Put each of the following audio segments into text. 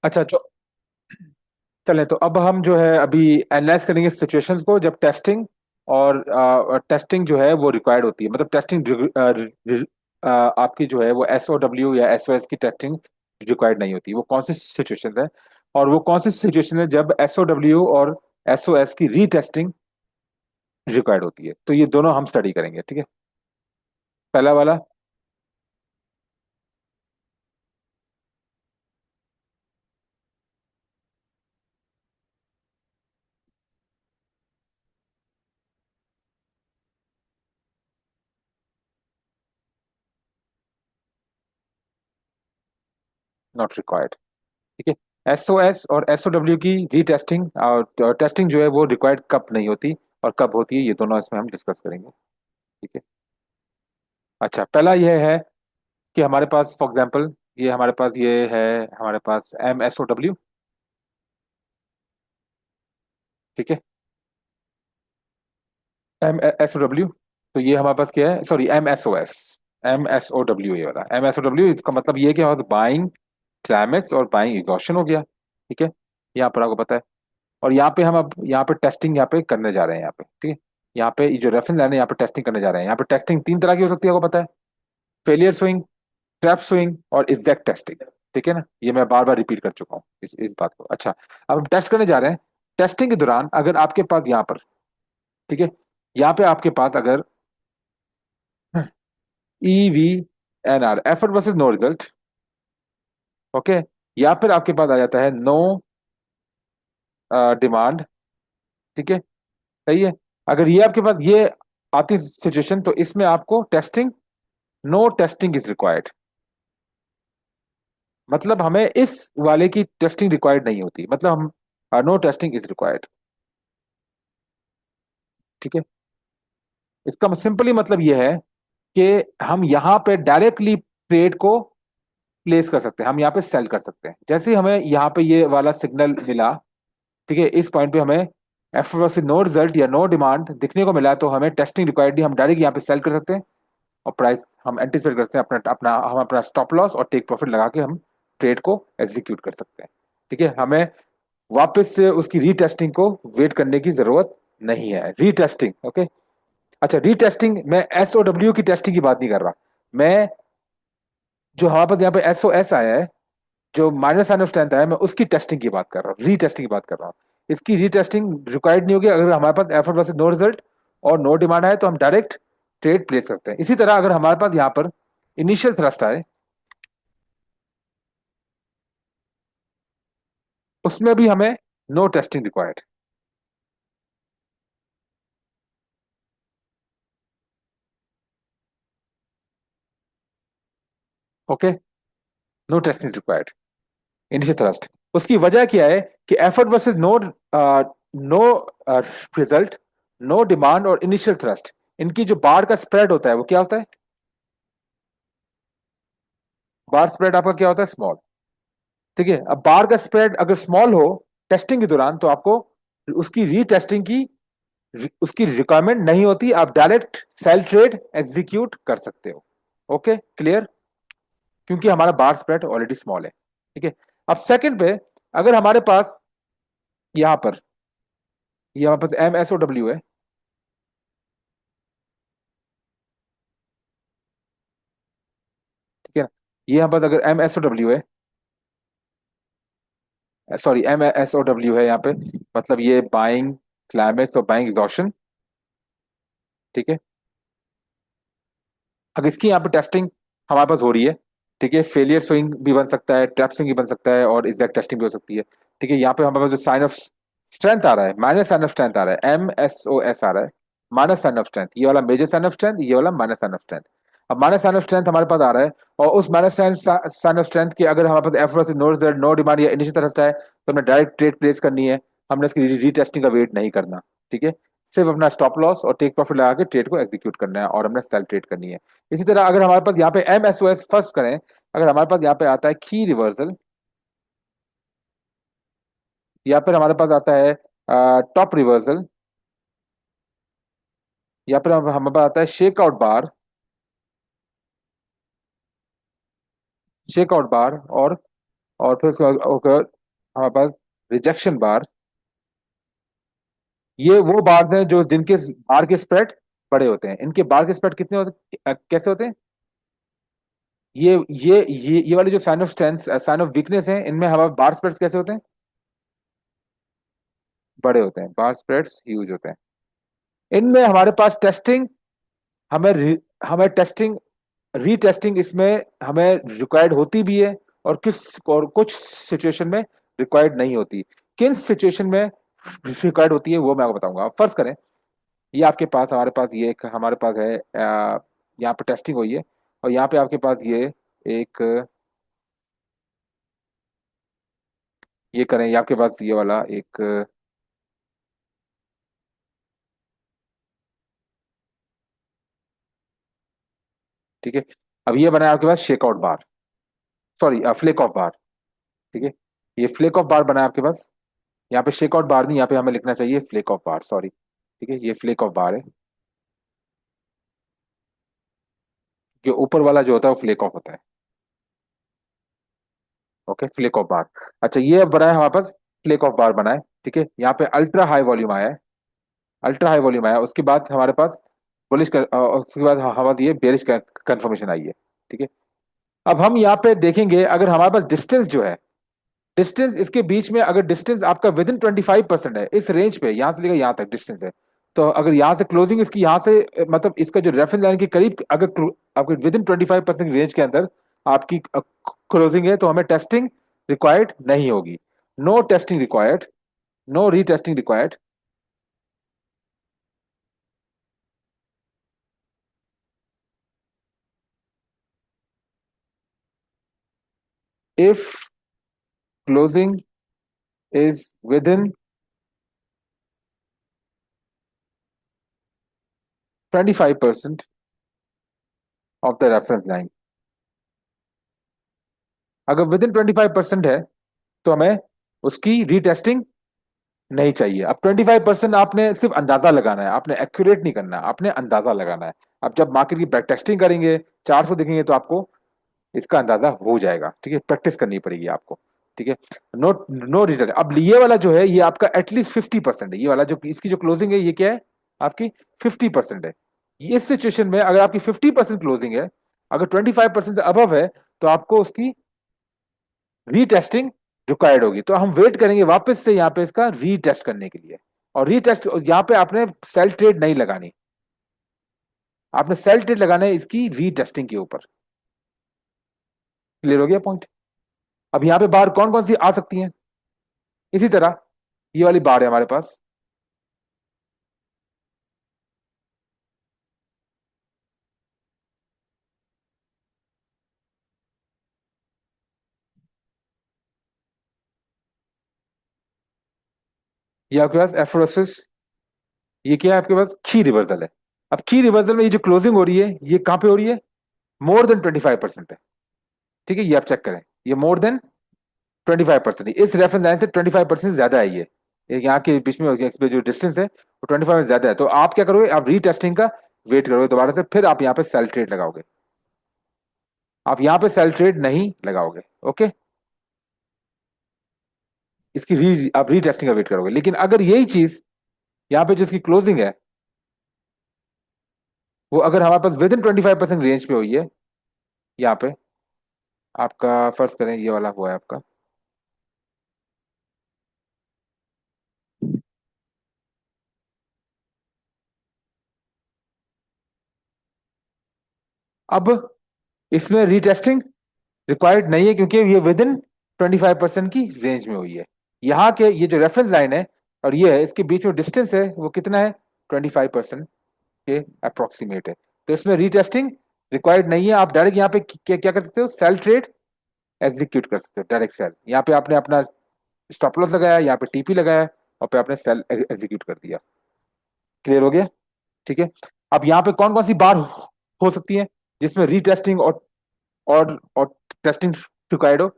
अच्छा चलें तो अब हम जो है अभी एनालाइज करेंगे सिचुएशंस को जब टेस्टिंग और टेस्टिंग जो है वो रिक्वायर्ड होती है, मतलब टेस्टिंग आपकी जो है वो SOW या SOS की टेस्टिंग रिक्वायर्ड नहीं होती। वो कौन सी सिचुएशंस है और वो कौन सी सिचुएशन है जब SOW और SOS की रीटेस्टिंग रिक्वायर्ड होती है, तो ये दोनों हम स्टडी करेंगे, ठीक है। पहला वाला नॉट रिक्वायर्ड, ठीक है। SOS और SOW की रीटेस्टिंग और टेस्टिंग जो है वो रिक्वायर्ड कब नहीं होती और कब होती है, ये दोनों इसमें हम डिस्कस करेंगे, ठीक है। अच्छा, पहला यह है कि हमारे पास फॉर एग्जांपल ये हमारे पास ये है, हमारे पास MSOW, ठीक है। MSOW, तो ये हमारे पास क्या है, सॉरी MSOS, MSOW, ये वाला MSOW, इसका मतलब ये है कि हमारे पास बाइंग क्लाइमेक्स और बाइंग एग्जॉशन हो गया, ठीक है। यहाँ पर आपको पता है। और यहाँ पे हम अब यहाँ पे टेस्टिंग यहाँ पे करने जा रहे हैं, यहाँ पे ठीक है। यहाँ पे ये जो रेफरेंस लाइन है यहाँ पे टेस्टिंग करने जा रहे हैं। यहाँ पे टेस्टिंग तीन तरह की हो सकती है, आपको पता है। फेलियर स्विंग, ट्रैप स्विंग और एग्जैक्ट टेस्टिंग, ठीक है ना। ये मैं बार बार रिपीट कर चुका हूँ इस बात को। अच्छा, अब हम टेस्ट करने जा रहे हैं। टेस्टिंग के दौरान अगर आपके पास यहाँ पर, ठीक है, यहाँ पे आपके पास अगर EVNR, effort versus no result, okay, या फिर आपके पास आ जाता है नो डिमांड, ठीक है, सही है। अगर ये आपके पास ये आती सिचुएशन, तो इसमें आपको testing, no testing is required, मतलब हमें इस वाले की टेस्टिंग रिक्वायर्ड नहीं होती, मतलब हम नो टेस्टिंग इज रिक्वायर्ड, ठीक है। इसका सिंपली मतलब यह है कि हम यहाँ पे डायरेक्टली ट्रेड को प्लेस कर सकते हैं, हम यहाँ पे सेल कर सकते हैं। जैसे ही हमें यहाँ पे ये वाला सिग्नल मिला, ठीक है, इस पॉइंट पे हमें एफ से नो रिजल्ट या नो डिमांड दिखने को मिला, तो हमें टेस्टिंग रिक्वायर्ड नहीं, हम डायरेक्ट यहाँ पे सेल कर सकते हैं और प्राइस हम एंटिसिपेट करते हैं, अपना अपना हम अपना स्टॉप लॉस और टेक प्रॉफिट लगा के हम ट्रेड को एग्जीक्यूट कर सकते हैं, ठीक है। हमें वापस से उसकी रीटेस्टिंग को वेट करने की जरूरत नहीं है, रीटेस्टिंग, ओके। अच्छा, रीटेस्टिंग, मैं SOW की टेस्टिंग की बात नहीं कर रहा, मैं जो हमारे पास यहाँ पे SOS आया है, जो माइनस साइन ऑफ स्ट्रेंथ आया है, मैं उसकी टेस्टिंग की बात कर रहा हूँ, रीटेस्टिंग की बात कर रहा हूँ। इसकी रीटेस्टिंग रिक्वायर्ड नहीं होगी। अगर हमारे पास एफर्ट वर्सेस नो रिजल्ट और नो डिमांड आए, तो हम डायरेक्ट ट्रेड प्लेस करते हैं। इसी तरह अगर हमारे पास यहाँ पर इनिशियल थ्रस्ट आए, उसमें भी हमें no testing required, okay, no testing required, initial thrust. उसकी वजह क्या है कि effort versus no no result, no demand और इनिशियल थ्रस्ट, इनकी जो बार का स्प्रेड होता है वो क्या होता है, बार स्प्रेड आपका क्या होता है, स्मॉल, ठीक है। अब बार का स्प्रेड अगर स्मॉल हो टेस्टिंग के दौरान, तो आपको उसकी रीटेस्टिंग की उसकी रिक्वायरमेंट नहीं होती, आप डायरेक्ट सेल ट्रेड एग्जीक्यूट कर सकते हो, ओके, क्लियर, क्योंकि हमारा बार स्प्रेड ऑलरेडी स्मॉल है, ठीक है। अब सेकंड पे, अगर हमारे पास यहां पर ये हमारे पास MSOW है, ठीक है ना। ये हमारे पास अगर MSOW है, सॉरी MSOW है यहाँ पे, मतलब ये बाइंग क्लाइमेक्स और बाइंग एग्जॉशन, ठीक है। अगर इसकी यहाँ पे टेस्टिंग हमारे पास हो रही है, ठीक है, फेलियर स्विंग भी बन सकता है, ट्रैप स्विंग भी बन सकता है और एग्जैक्ट टेस्टिंग भी हो सकती है, ठीक है। यहाँ पे हमारे पास जो साइन ऑफ स्ट्रेंथ आ रहा है, माइनस साइन ऑफ स्ट्रेंथ आ रहा है, MSOS आ रहा है, माइनस साइन ऑफ स्ट्रेंथ, ये वाला मेजर साइन ऑफ स्ट्रेंथ, ये वाला माइनस साइन ऑफ स्ट्रेंथ। अब माइनस साइन ऑफ स्ट्रेंथ हमारे पास आ रहा है, और उस माइनस साइन ऑफ स्ट्रेंथ की अगर हमारे पास एफ से नो डिमांड या इनिशियल तरह है, तो हमें डायरेक्ट ट्रेड प्लेस करनी है, हमने इसकी रीटेस्टिंग का वेट नहीं करना, ठीक है। सिर्फ अपना स्टॉप लॉस और टेक प्रॉफिट लगा के ट्रेड को एग्जीक्यूट करना है और हमने सेल ट्रेड करनी है। इसी तरह अगर हमारे पास यहाँ पे MSOS फर्स्ट करें, अगर हमारे पास यहाँ पे आता है की रिवर्सल, या फिर हमारे पास आता है टॉप रिवर्सल, या फिर हमारे पास आता है शेक आउट बार और और फिर उसके बाद अगर हमारे पास रिजेक्शन बार, ये वो बार हैं जो जिनके बार के स्प्रेड बड़े होते हैं। इनके बार के स्प्रेड कितने होते कैसे होते हैं? ये वाले जो sign of strength, sign of weakness है, इनमें हमारे बार स्प्रेड्स कैसे होते हैं? बड़े होते हैं, बार स्प्रेड्स ह्यूज होते हैं। इनमें हमारे पास टेस्टिंग, हमें हमें टेस्टिंग, रीटेस्टिंग इसमें हमें रिक्वायर्ड होती भी है, और कुछ सिचुएशन में रिक्वायर्ड नहीं होती। किन सिचुएशन में रिक्वायर्ड होती है वो मैं आपको बताऊंगा। अब फर्ज करें ये आपके पास, हमारे पास ये एक हमारे पास है, यहाँ पे टेस्टिंग हुई है, और यहाँ पे आपके पास ये एक, ये करें, ये आपके पास ये वाला एक, ठीक है। अब ये बना है आपके पास shake out bar, sorry flake off bar, ठीक है। ये फ्लेक ऑफ बार बना है आपके पास। यहाँ पे शेक आउट बार नहीं, यहाँ पे हमें लिखना चाहिए फ्लेक ऑफ बार, सॉरी, ठीक है। ये फ्लेक ऑफ बार है, जो ऊपर वाला जो होता है वो फ्लेक ऑफ होता है। Okay, flake off bar. अच्छा, ये अब बना है हमारे पास, फ्लेक ऑफ बार बना है, ठीक है। यहाँ पे अल्ट्रा हाई वॉल्यूम आया है, अल्ट्रा हाई वॉल्यूम आया, उसके बाद हमारे पास बुलिश कर, उसके बाद हमारे ये बेरिश कंफर्मेशन आई है, ठीक है। अब हम यहाँ पे देखेंगे, अगर हमारे पास डिस्टेंस जो है, डिस्टेंस इसके बीच में, अगर डिस्टेंस आपका विद इन 25% है, इस रेंज पे यहां से लेकर यहां तक डिस्टेंस है, तो अगर यहां से क्लोजिंग इसकी यहां से, मतलब इसका जो रेफरेंस लाइन के करीब, अगर आपके विद इन 25% रेंज के अंदर आपकी क्लोजिंग है, तो हमें टेस्टिंग रिक्वायर्ड नहीं होगी। No testing required, no retesting required if closing is within 25% of the reference line. अगर विद इन 25% है, तो हमें उसकी रीटेस्टिंग नहीं चाहिए। अब 25% आपने सिर्फ अंदाजा लगाना है, आपने एक्यूरेट नहीं करना है, आपने अंदाजा लगाना है। अब जब मार्केट की बैक टेस्टिंग करेंगे, 400 देखेंगे, तो आपको इसका अंदाजा हो जाएगा, ठीक है। प्रैक्टिस करनी पड़ेगी आपको, ठीक है। No, no return. अब ये वाला जो है, ये आपका एटलीस्ट 50% है, ये वाला जो इसकी जो क्लोजिंग है, ये क्या है आपकी? 50% है। इस सिचुएशन में अगर आपकी 50% क्लोजिंग है, अगर 25% से अबव है, तो आपको उसकी रीटेस्टिंग रिक्वायर्ड होगी। तो हम वेट करेंगे वापस से यहाँ पे इसका रीटेस्ट करने के लिए। और रीटेस्ट यहाँ पे आपने सेल ट्रेड नहीं लगानी, आपने सेल ट्रेड लगाना है इसकी रीटेस्टिंग के ऊपर। क्लियर हो गया पॉइंट? अब यहाँ पे बार कौन कौन सी आ सकती हैं? इसी तरह ये वाली बार है हमारे पास, ये आपके पास एफरोसिस, ये क्या है आपके पास? की रिवर्सल है। अब की रिवर्सल में ये जो क्लोजिंग हो रही है, ये कहां पे हो रही है? मोर देन 25% है, ठीक है। ये आप चेक करें, ये मोर देन 25%, इस रेफरेंस लाइन से 25% ज्यादा है ये यहाँ के बीच में इस पे जो डिस्टेंस है वो 25 ज्यादा है। तो आप क्या करोगे? आप रीटेस्टिंग का वेट करोगे दोबारा से, फिर आप यहाँ पे सेल ट्रेड लगाओगे। आप यहाँ पे सेल ट्रेड नहीं लगाओगे, ओके। इसकी आप रीटेस्टिंग का वेट करोगे। लेकिन अगर यही चीज यहाँ पे जिसकी क्लोजिंग है, वो अगर हमारे पास विद इन 25% रेंज पे हुई है, यहाँ पे आपका फर्ज करें ये वाला हुआ है आपका, अब इसमें रीटेस्टिंग रिक्वायर्ड नहीं है, क्योंकि ये विद इन 25% की रेंज में हुई है। यहाँ के ये जो रेफरेंस लाइन है और ये है, इसके बीच में डिस्टेंस है वो कितना है? 25% के अप्रोक्सीमेट है। तो इसमें रीटेस्टिंग रिक्वायर्ड नहीं है। आप डायरेक्ट यहाँ पे क्या क्या कर सकते हो? सेल ट्रेड एग्जीक्यूट कर सकते हो, डायरेक्ट सेल। यहाँ पे आपने अपना स्टॉप लॉस लगाया, यहाँ पे टीपी लगाया, और पे आपने सेल एग्जीक्यूट कर दिया। क्लियर हो गया? ठीक है। अब यहाँ पे कौन कौन सी बार हो सकती है जिसमें रीटेस्टिंग और टेस्टिंग रिक्वायर्ड हो?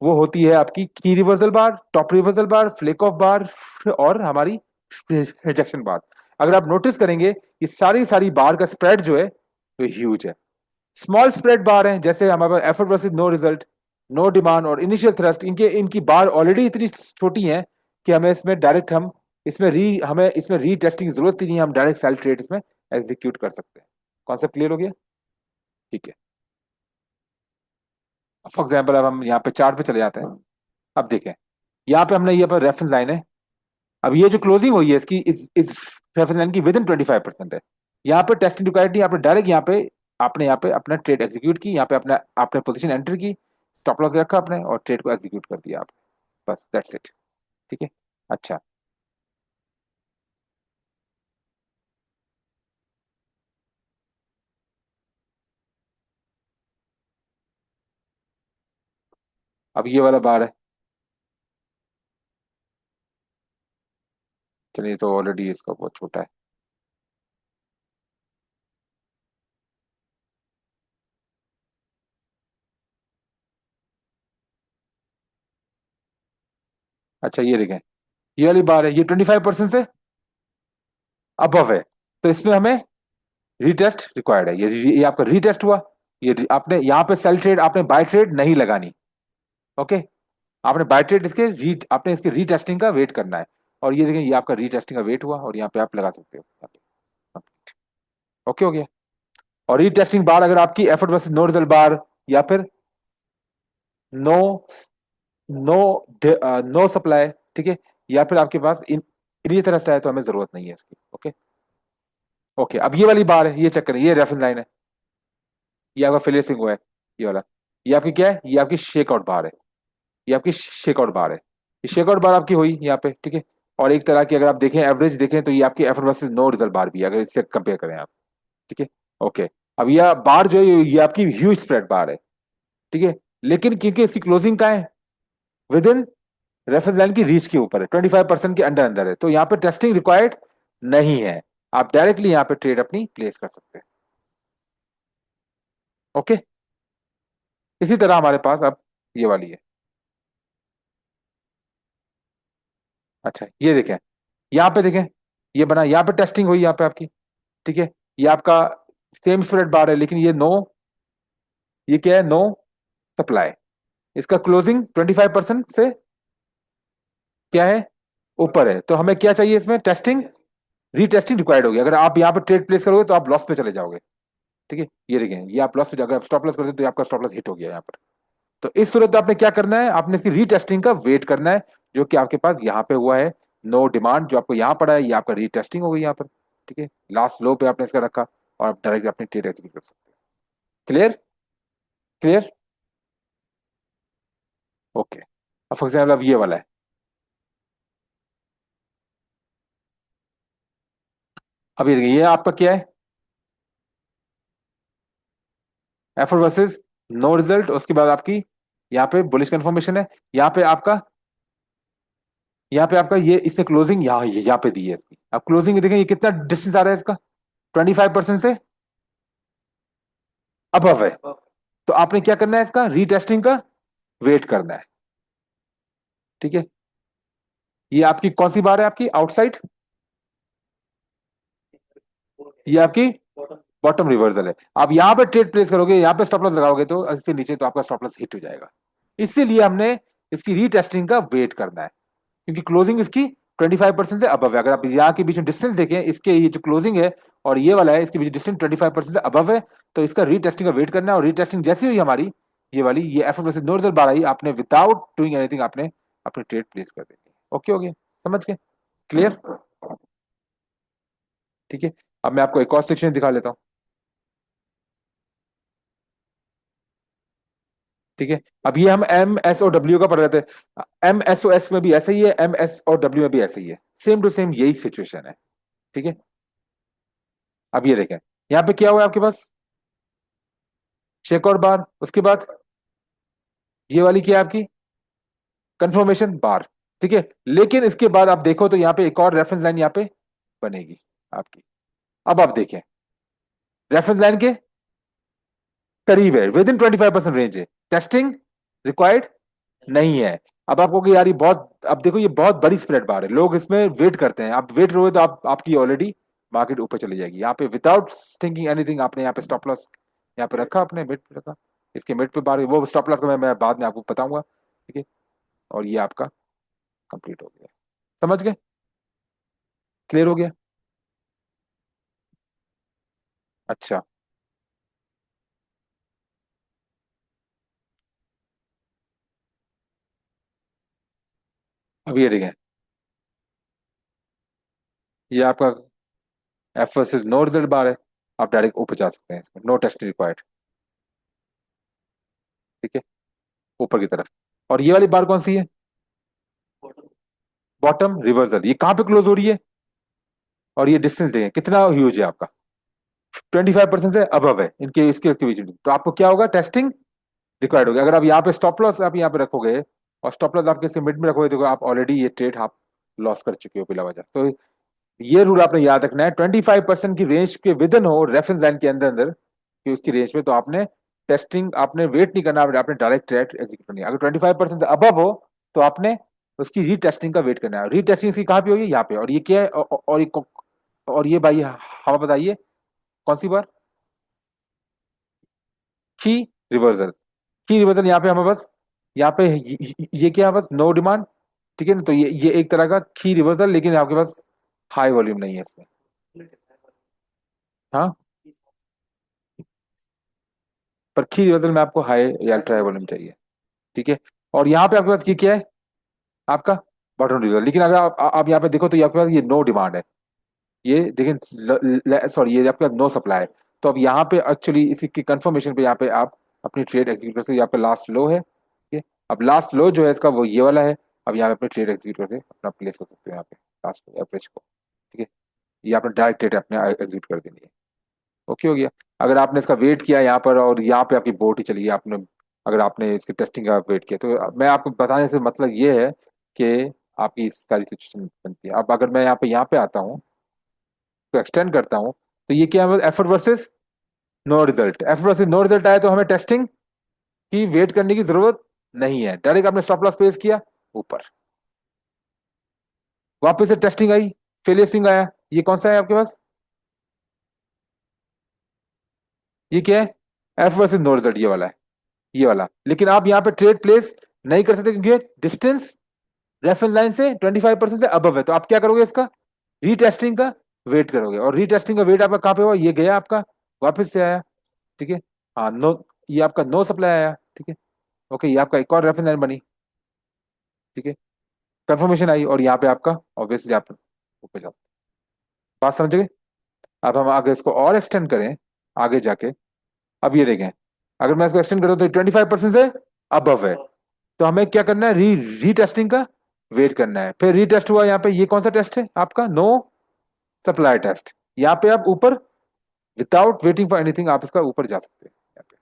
वो होती है आपकी की reversal bar, top reversal bar, flick of बार, और हमारी रिजेक्शन बार। अगर आप नोटिस करेंगे, ये सारी सारी बार का स्प्रेड जो है वो ह्यूज है। स्मॉल स्प्रेड बार है, जैसे हमारे पास effort versus no result, no demand और इनिशियल थ्रस्ट, इनके इनकी बार ऑलरेडी इतनी छोटी है कि हमें इसमें डायरेक्ट हम हमें इसमें रीटेस्टिंग की जरूरत ही नहीं है, हम डायरेक्ट सेल ट्रेड इसमें एग्जीक्यूट कर सकते हैं। कॉन्सेप्ट क्लियर हो गया? ठीक है। फॉर एग्जाम्पल अब हम यहाँ पे चार्ट पे चले जाते हैं। अब देखें, यहाँ पे हमने ये पर रेफरेंस लाइन है। अब ये जो क्लोजिंग हुई है इसकी इस रेफरेंस लाइन की विद इन 25% है। यहाँ पे टेस्टिंग रिक्वायर्ड नहीं, आपने डायरेक्ट यहाँ पे अपना ट्रेड एग्जीक्यूट की, यहाँ पे अपना आपने पोजीशन एंटर की, स्टॉप लॉस रखा आपने और ट्रेड को एग्जीक्यूट कर दिया आपने, बस दैट्स इट। ठीक है। अच्छा, अब ये वाला बार है। चलिए, तो ऑलरेडी इसका बहुत छोटा है। अच्छा, ये देखें, ये वाली बार है, ये 25% से अबव है, तो इसमें हमें रीटेस्ट रिक्वायर्ड है। ये आपका रीटेस्ट हुआ। आपने यहाँ पे सेल ट्रेड, आपने बाय ट्रेड नहीं लगानी। ओके, आपने बाय ट्रेड इसके आपने इसके रीटेस्टिंग का वेट करना है। और ये देखें, ये आपका रीटेस्टिंग का वेट हुआ और यहाँ पे आप लगा सकते हो यहाँ पे। ओके हो गया। और रीटेस्टिंग बार अगर आपकी एफर्ट वर्सेस नो रिजल्ट बार, या फिर नो नो नो सप्लाई, ठीक है, या फिर आपके पास इन्हीं तरह से है, तो हमें जरूरत नहीं है इसकी। ओके। ओके, अब ये वाली बार है, ये चेक करें, ये रेफरेंस लाइन है, ये आपका फेलियर स्विंग हुआ है, ये वाला। ये आपकी क्या है? ये आपकी शेकआउट बार है। ये आपकी शेकआउट बार है। ये शेकआउट बार आपकी हुई यहाँ पे, ठीक है। और एक तरह की अगर आप देखें, एवरेज देखें, तो ये आपकी एफर्ट वर्सेस नो रिजल्ट बार भी है, अगर इससे कंपेयर करें आप। ठीक है। ओके। अब ये बार जो है, ये आपकी ह्यूज स्प्रेड बार है, ठीक है। लेकिन क्योंकि इसकी क्लोजिंग का है विद इन रेफरेंस लाइन की रीच के ऊपर है, 25% के अंडर अंदर है, तो यहाँ पे टेस्टिंग रिक्वायर्ड नहीं है। आप डायरेक्टली यहाँ पे ट्रेड अपनी प्लेस कर सकते हैं। ओके। इसी तरह हमारे पास अब ये वाली है। अच्छा, ये देखें, यहाँ पे देखें, ये बना, यहाँ पे टेस्टिंग हुई यहाँ पे आपकी, ठीक है। ये आपका सेम स्प्रेड बार है, लेकिन ये क्या है? No supply. इसका क्लोजिंग 25% से क्या है? ऊपर है, तो हमें क्या चाहिए? इसमें टेस्टिंग, रीटेस्टिंग रिक्वायर्ड होगी। अगर आप यहाँ पे ट्रेड प्लेस करोगे तो आप लॉस पे चले जाओगे। ठीक है, ये देखें, ये आप लॉस पे, अगर आप स्टॉप लॉस करते हो तो आपका स्टॉप लॉस हिट हो गया यहाँ पर। तो इस सूरत में आपने क्या करना है? आपने इसकी रीटेस्टिंग का वेट करना है, जो कि आपके पास यहाँ पे हुआ है। नो डिमांड जो आपको यहाँ पड़ा है, ये आपका रीटेस्टिंग हो गई यहाँ पर। ठीक है, लास्ट लो पे आपने इसका रखा और आप डायरेक्ट अपनी ट्रेड एग्जीक्यूट कर सकते हैं। क्लियर? क्लियर? ओके। अब फॉर एग्जाम्पल अब ये वाला है। अब ये देखिए, ये आपका क्या है? एफर्ट वर्सेस नो रिजल्ट, उसके बाद आपकी यहाँ पे बुलिश कंफर्मेशन है। यहाँ पे आपका यहाँ पे आपका ये इससे क्लोजिंग यहाँ पे दी है इसकी। अब क्लोजिंग देखें, ये कितना डिस्टेंस आ रहा है इसका? 25% से अबव है। तो आपने क्या करना है? इसका रीटेस्टिंग का वेट करना है। ठीक है, ये आपकी कौन सी बार है? आपकी आउटसाइड, ये आपकी बॉटम रिवर्सल है। आप यहाँ पे ट्रेड प्लेस करोगे, यहाँ पे स्टॉप लॉस लगाओगे, तो इससे नीचे तो आपका स्टॉप लॉस हिट हो जाएगा। इसीलिए हमने इसकी रीटेस्टिंग का वेट करना है, क्योंकि क्लोजिंग इसकी 25% से अबव है। अगर आप यहाँ के बीच में डिस्टेंस देखें, इसके ये जो क्लोजिंग है और ये वाला है, इसके बीच डिस्टेंस 25% से अबव है, तो इसका रीटेस्टिंग का वेट करना है। और रीटेस्टिंग जैसी हुई हमारी, ये वाली, ये एफ वर्सेस नो रिजल्ट बार आई, आपने विदाउट डूइंग एनीथिंग आपने अपनी ट्रेड प्लेस कर देनी है। ओके हो गया? समझ गए? क्लियर? ठीक है। अब मैं आपको एक और सेक्शन दिखा लेता हूँ। ठीक है, अब ये हम एम एस और डब्ल्यू का पढ़ रहे थे। एम एस ओ एस में भी ऐसा ही है, एम एस और डब्ल्यू में भी ऐसा ही है, सेम टू सेम यही सिचुएशन है। ठीक है। अब ये देखें, यहाँ पे क्या हुआ है आपके पास? चेक और बार, उसके बाद ये वाली क्या है आपकी? कंफर्मेशन बार। ठीक है, लेकिन इसके बाद आप देखो तो यहाँ पे एक और रेफरेंस लाइन यहाँ पे बनेगी आपकी। अब आप देखें, रेफरेंस लाइन के करीब है, विद इन 25% रेंज है, टेस्टिंग रिक्वायर्ड नहीं है। अब आपको कि यार ये बहुत, अब देखो ये बहुत बड़ी स्प्रेड बार है, लोग इसमें वेट करते हैं। आप वेट करोगे तो आपकी ऑलरेडी मार्केट ऊपर चली जाएगी। यहाँ पे विदाउट थिंकिंग एनीथिंग आपने यहाँ पे स्टॉप लॉस यहाँ पे रखा, आपने वेट पे रखा, इसके मिड पे बार वो स्टॉप लॉस को मैं बाद में आपको बताऊंगा, ठीक है। और ये आपका कंप्लीट हो गया। समझ गए? क्लियर हो गया? अच्छा, अब ये देखें, ये आपका एफ वर्सेज नो रिजल्ट बार है। आप डायरेक्ट ऊपर जा सकते हैं इसमें, नो टेस्ट रिक्वायर्ड, ठीक है, ऊपर की तरफ। और ये वाली बार कौन सी है? Bottom reversal. ये कहाँ पे क्लोज हो रही है? और ये डिस्टेंस देखें कितना ह्यूज है आपका, 25% से अबव है इनके इसके इसके बीच में। तो आपको क्या होगा, टेस्टिंग रिक्वायर्ड होगा। अगर आप यहाँ पे स्टॉप लॉस आप यहाँ पे रखोगे और स्टॉप लॉस आपके मिड में रखोगे, तो आप ऑलरेडी ये ट्रेड आप लॉस कर चुके हो बिला वजह। तो ये रूल आपने याद रखना है, 25% की रेंज के विद इन हो रेफरेंस लाइन के अंदर अंदर कि उसकी रेंज में, तो आपने टेस्टिंग, आपने वेट नहीं करना, आपने डायरेक्ट ट्रेड एग्जीक्यूट करनी है। अगर 25% से अबव हो तो आपने उसकी रीटेस्टिंग का वेट करना है। रीटेस्टिंग इसकी कहाँ पे होगी? यहाँ पे। और ये क्या है? और ये भाई हवा बताइए कौन सी बार? की रिवर्सल। की रिवर्सल यहाँ पे हमें बस, यहाँ पे ये क्या है, बस नो डिमांड, ठीक है ना। तो ये एक तरह का की रिवर्सल, लेकिन आपके पास हाई वॉल्यूम नहीं है इसमें। हाँ, पर की रिवर्सल में आपको हाई या अल्ट्रा हाई वॉल्यूम चाहिए, ठीक है। और यहाँ पे आपके पास ये क्या है? आपका बॉटम रिवर्सल। लेकिन अगर आप यहाँ पे देखो तो ये आपके पास ये नो डिमांड है, ये देखिए सॉरी, ये आपका नो सप्लाई है। तो अब यहाँ पे एक्चुअली इसी की कंफर्मेशन पे यहाँ पे आप अपनी ट्रेड एग्जीक्यूट कर सकते हो। यहाँ पे लास्ट लो है, ठीक है। अब लास्ट लो जो है इसका वो ये वाला है। अब यहाँ पे अपनी ट्रेड एग्जीक्यूट करके अपना प्लेस कर सकते हो यहाँ पे लास्ट एवरेज को, ठीक है। ये आपने डायरेक्ट ट्रेड अपने एग्जीक्यूट कर देनी है। ओके हो गया। अगर आपने इसका वेट किया यहाँ पर और यहाँ पे आपकी बोट ही चली गई, आपने अगर आपने इसकी टेस्टिंग का वेट किया, तो मैं आपको बताने से मतलब ये है कि आपकी इस सारी सिचुएशन बनती है। अब अगर मैं यहाँ पे आता हूँ तो एक्सटेंड करता हूँ, तो ये क्या है, effort versus no result. Effort versus no result आया तो हमें टेस्टिंग की वेट करने की जरूरत नहीं है, डायरेक्ट आपने स्टॉप लॉस प्लेस किया ऊपर, वापस से टेस्टिंग आई, फेलियर स्विंग आया। ये कौन सा है आपके पास? ये क्या है? एफ वर्सेस नो रिजल्ट, ये वाला है, ये वाला। लेकिन आप यहाँ पे ट्रेड प्लेस नहीं कर सकते क्योंकि डिस्टेंस रेफरेंस लाइन से 25% से अबव है। तो आप क्या करोगे, इसका रीटेस्टिंग का वेट करोगे। और रीटेस्टिंग का वेट आपका कहाँ पे हुआ? ये गया आपका, वापस से आया, ठीक है। हाँ, नो, ये आपका नो सप्लाई आया, ठीक है। ओके, ये आपका एक और रेफरेंस लाइन बनी, ठीक है। कंफर्मेशन आई और यहाँ पे आपका ऑब्वियसली आप ऊपर जाओ। बात समझ गए? अब हम आगे इसको और एक्सटेंड करें आगे जाके। अब ये देखें, अगर मैं इसको एक्सटेंड करूँ तो 25% से अबव है, तो हमें क्या करना है, रीटेस्टिंग का वेट करना है। फिर रीटेस्ट हुआ यहाँ पे, ये कौन सा टेस्ट है आपका? No supply test. यहाँ पे आप ऊपर विदाउट वेटिंग फॉर एनीथिंग आप इसका ऊपर जा सकते हैं यहाँ पे।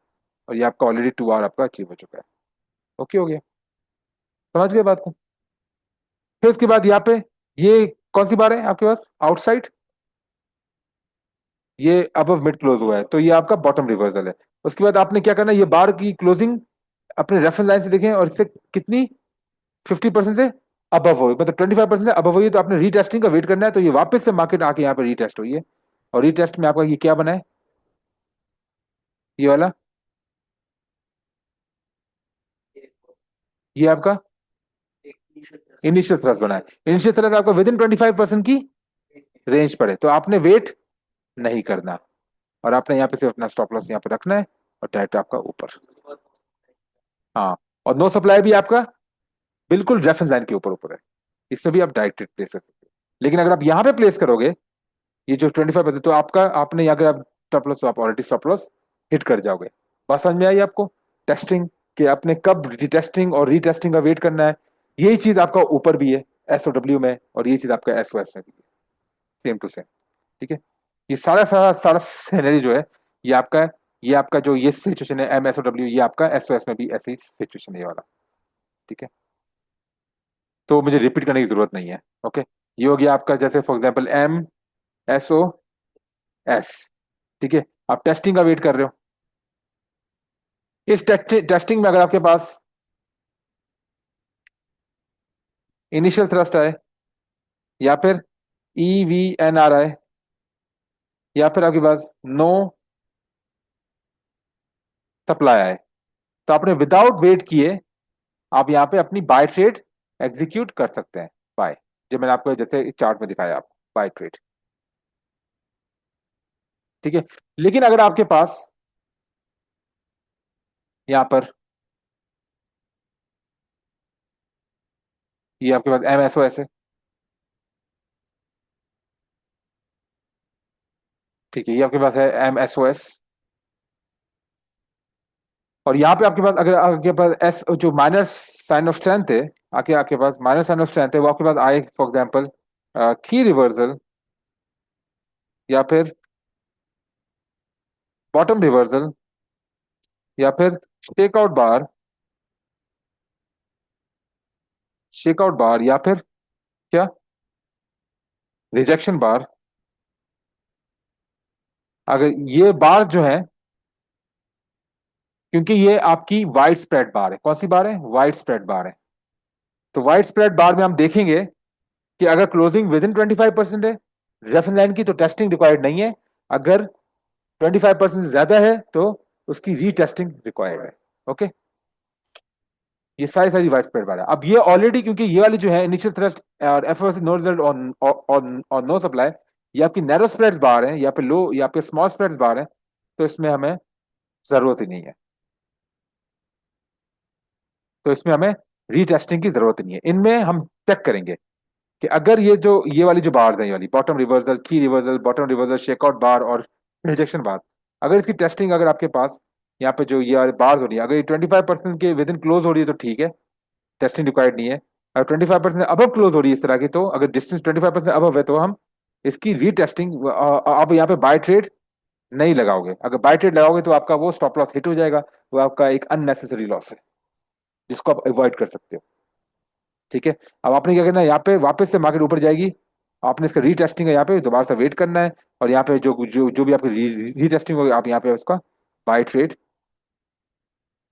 और ये आपका ऑलरेडी 2 आवर आपका अचीव हो चुका है। ओके हो गया? समझ गए बात को? फिर उसके बाद यहाँ पे ये कौन सी बार है आपके पास? आउटसाइड, ये अबव मिड क्लोज हुआ है, तो ये आपका बॉटम रिवर्सल है। उसके बाद आपने क्या करना है, ये बार की क्लोजिंग अपने रेफरेंस लाइन से देखें और इससे कितनी 50% से अबव हो, मतलब 25% से अबव हुई है, तो आपने रीटेस्टिंग का वेट करना है। तो ये वापस से मार्केट आके यहाँ पे रीटेस्ट हुई है। और रीटेस्ट में आपका ये क्या बना है? ये वाला, ये आपका इनिशियल थ्रस्ट बना है। इनिशियल थ्रस्ट आपका विद इन 25% की रेंज पर है, तो आपने वेट नहीं करना। और आपने यहाँ पे सिर्फ अपना स्टॉप लॉस यहाँ पे रखना है और डायरेक्ट आपका ऊपर। हाँ, और नो सप्लाई भी आपका बिल्कुल रेफरेंस लाइन के ऊपर ऊपर है, इसमें भी आप डायरेक्ट प्लेस कर सकते हो। लेकिन अगर आप यहाँ पे प्लेस करोगे ये जो 25%, तो आपका आपने अगर आप स्टॉप लॉस, तो आप ऑलरेडी स्टॉप लॉस हिट कर जाओगे। बात समझ में आई आपको? टेस्टिंग कि आपने कब रीटेस्टिंग और रीटेस्टिंग का वेट करना है, यही चीज आपका ऊपर भी है एसओडब्ल्यू में, और ये चीज आपका एसओएस में भी है, सेम टू सेम, ठीक है। ये सारा सारा सारा सिनेरियो जो है, ये आपका ये आपका जो ये सिचुएशन है एम एसओडब्ल्यू, ये आपका एसओएस में भी ऐसी सिचुएशन है ये वाला, ठीक है। तो मुझे रिपीट करने की जरूरत नहीं है। ओके, ये हो गया आपका, जैसे for example M S O S, ठीक है। आप टेस्टिंग का वेट कर रहे हो, इस टेस्टिंग में अगर आपके पास इनिशियल थ्रस्ट आए, या फिर ई वी एन आर आए, या फिर आपके पास नो सप्लाई आए, तो आपने विदाउट वेट किए आप यहाँ पे अपनी बाय ट्रेड एग्जीक्यूट कर सकते हैं। बाय, जो मैंने आपको जैसे चार्ट में दिखाया आपको, बाय ट्रेड। ठीक है। लेकिन अगर आपके पास यहाँ पर ये आपके पास MSOS है, ठीक है, ये आपके पास है MSOS, और यहाँ पे आपके पास अगर आपके पास एस जो माइनस साइन ऑफ स्ट्रेंथ है, आके आपके पास माइनस साइन ऑफ स्ट्रेंथ है, वो आपके पास आए फॉर एग्जांपल की रिवर्सल, या फिर बॉटम रिवर्सल, या फिर शेकआउट बार, शेकआउट बार, या फिर क्या, रिजेक्शन बार। अगर ये बार जो है, क्योंकि ये आपकी वाइड स्प्रेड बार है, कौन सी बार है, वाइड स्प्रेड बार है, तो वाइड स्प्रेड बार में हम देखेंगे कि अगर क्लोजिंग विद इन 25% है रेफरेंस लाइन की, तो टेस्टिंग रिक्वायर्ड नहीं है। अगर 25% से ज्यादा है तो उसकी रीटेस्टिंग रिक्वायर्ड है। ओके, ये सारी सारी वाइड स्प्रेड बार है। अब ये ऑलरेडी, क्योंकि ये वाली जो है इनिशियल थ्रस्ट और एफओसी नो रिजल्ट और नो सप्लाई, ये आपकी नैरो स्प्रेड बार है, या पे लो या पे स्मॉल स्प्रेड बार है, तो इसमें हमें जरूरत ही नहीं है, तो इसमें हमें रीटेस्टिंग की जरूरत नहीं है। इनमें हम चेक करेंगे कि अगर ये जो ये वाली जो बार्स हैं, ये वाली बॉटम रिवर्सल, की रिवर्सल, बॉटम रिवर्सल, शेकआउट बार और रिजेक्शन बार, अगर इसकी टेस्टिंग अगर आपके पास यहाँ पे जो ये बार्स हो रही है, अगर ये 25% के विद इन क्लोज हो रही है तो ठीक है, टेस्टिंग रिक्वायर्ड नहीं है। अगर 25% अब क्लोज हो रही है इस तरह की, तो अगर डिस्टेंस 25% अब है तो हम इसकी रीटेस्टिंग, अब यहाँ पे बाय ट्रेड नहीं लगाओगे। अगर बाय ट्रेड लगाओगे तो आपका वो स्टॉप लॉस हिट हो जाएगा, वो आपका एक अननेसेसरी लॉस है जिसको आप अवॉइड कर सकते हो। ठीक है। अब आपने क्या करना है, यहाँ पे वापस से मार्केट ऊपर जाएगी, आपने इसका रीटेस्टिंग है यहाँ पे दोबारा से वेट करना है, और यहाँ पे जो जो जो भी आपकी रीटेस्टिंग होगी आप यहाँ पे उसका बाय ट्रेड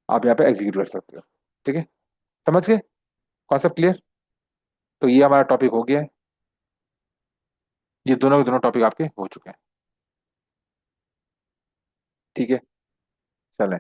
आप यहाँ पे एग्जीक्यूट कर सकते हो। ठीक है, समझ गए, कॉन्सेप्ट क्लियर। तो ये हमारा टॉपिक हो गया है, ये दोनों के दोनों टॉपिक आपके हो चुके हैं। ठीक है, चलें।